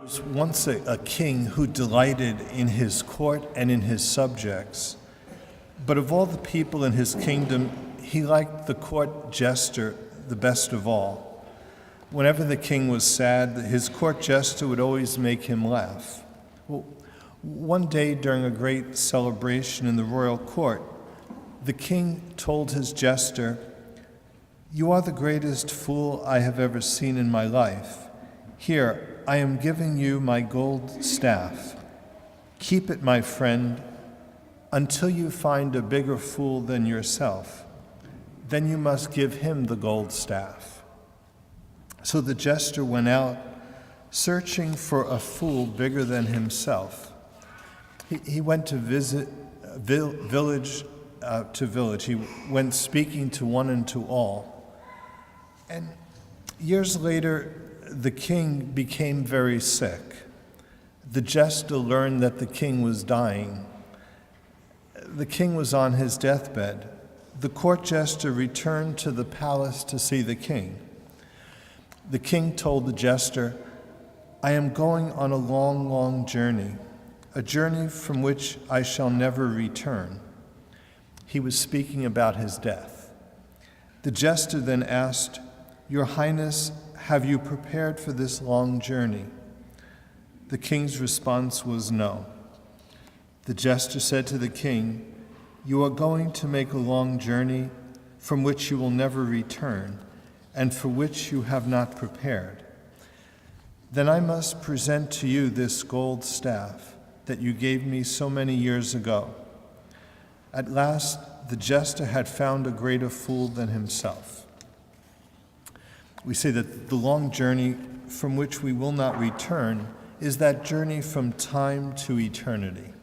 was once a king who delighted in his court and in his subjects. But of all the people in his kingdom, he liked the court jester the best of all. Whenever the king was sad, his court jester would always make him laugh. Well, one day during a great celebration in the royal court, the king told his jester, "You are the greatest fool I have ever seen in my life. Here, I am giving you my gold staff. Keep it, my friend, until you find a bigger fool than yourself. Then you must give him the gold staff." So the jester went out, searching for a fool bigger than himself. He went to visit village to village. He went speaking to one and to all. And years later, the king became very sick. The jester learned that the king was dying. The king was on his deathbed. The court jester returned to the palace to see the king. The king told the jester, "I am going on a long, long journey, a journey from which I shall never return." He was speaking about his death. The jester then asked, "Your Highness, have you prepared for this long journey?" The king's response was no. The jester said to the king, "You are going to make a long journey from which you will never return, and for which you have not prepared. Then I must present to you this gold staff that you gave me so many years ago." At last, the jester had found a greater fool than himself. We say that the long journey from which we will not return is that journey from time to eternity.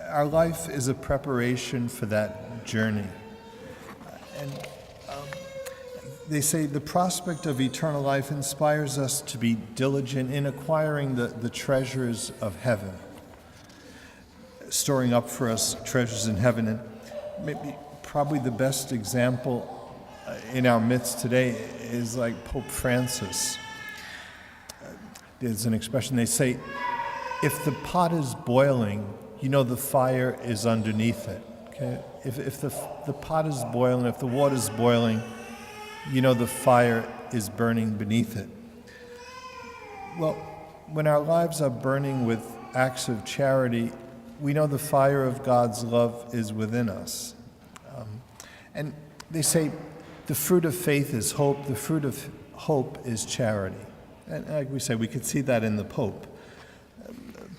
Our life is a preparation for that journey. And they say the prospect of eternal life inspires us to be diligent in acquiring the treasures of heaven, storing up for us treasures in heaven. And maybe probably the best example in our midst today is like Pope Francis. There's an expression, they say, if the pot is boiling, you know the fire is underneath it. Okay? If the pot is boiling, if the water is boiling, you know the fire is burning beneath it. Well, when our lives are burning with acts of charity, we know the fire of God's love is within us. And they say the fruit of faith is hope, the fruit of hope is charity. And like we say, we could see that in the Pope.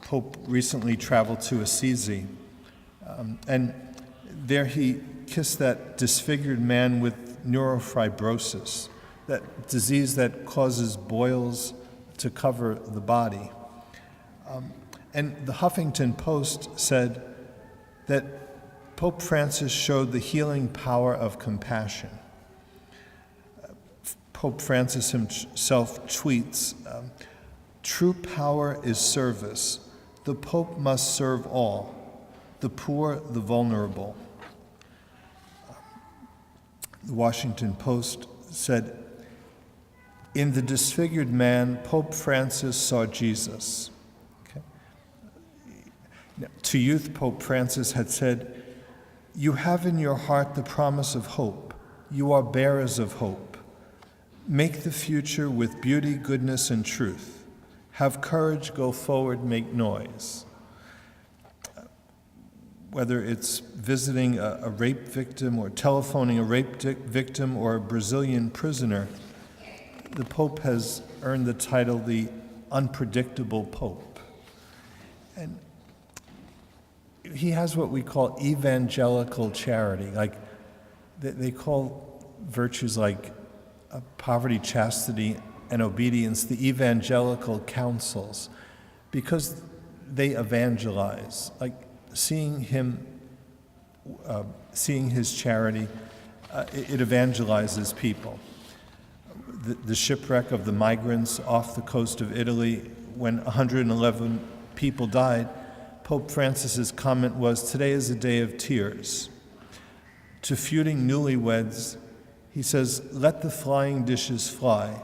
Pope recently traveled to Assisi, and there he kissed that disfigured man with neurofibrosis, that disease that causes boils to cover the body. And the Huffington Post said that Pope Francis showed the healing power of compassion. Pope Francis himself tweets, "True power is service. The Pope must serve all, the poor, the vulnerable." The Washington Post said, "In the disfigured man, Pope Francis saw Jesus." Okay. Now, to youth, Pope Francis had said, "You have in your heart the promise of hope. You are bearers of hope. Make the future with beauty, goodness, and truth. Have courage, go forward, make noise." Whether it's visiting a rape victim or telephoning a rape victim or a Brazilian prisoner, the Pope has earned the title the unpredictable Pope. And he has what we call evangelical charity. Like they call virtues like poverty, chastity, and obedience the evangelical counsels, because they evangelize. Like seeing his charity, it evangelizes people. The shipwreck of the migrants off the coast of Italy, when 111 people died, Pope Francis's comment was, "Today is a day of tears." To feuding newlyweds, he says, "Let the flying dishes fly,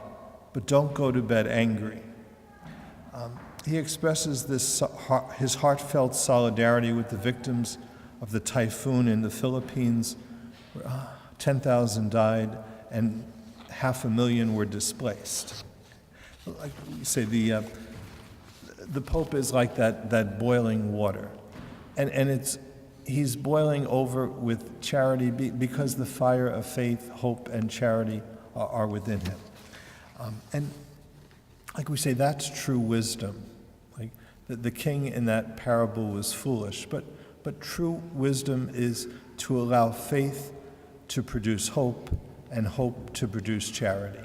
but don't go to bed angry." He expresses his heartfelt solidarity with the victims of the typhoon in the Philippines, where 10,000 died and 500,000 were displaced. Like you say, the Pope is like that boiling water, and he's boiling over with charity because the fire of faith, hope, and charity are within him. And like we say, that's true wisdom. Like the king in that parable was foolish, but true wisdom is to allow faith to produce hope and hope to produce charity.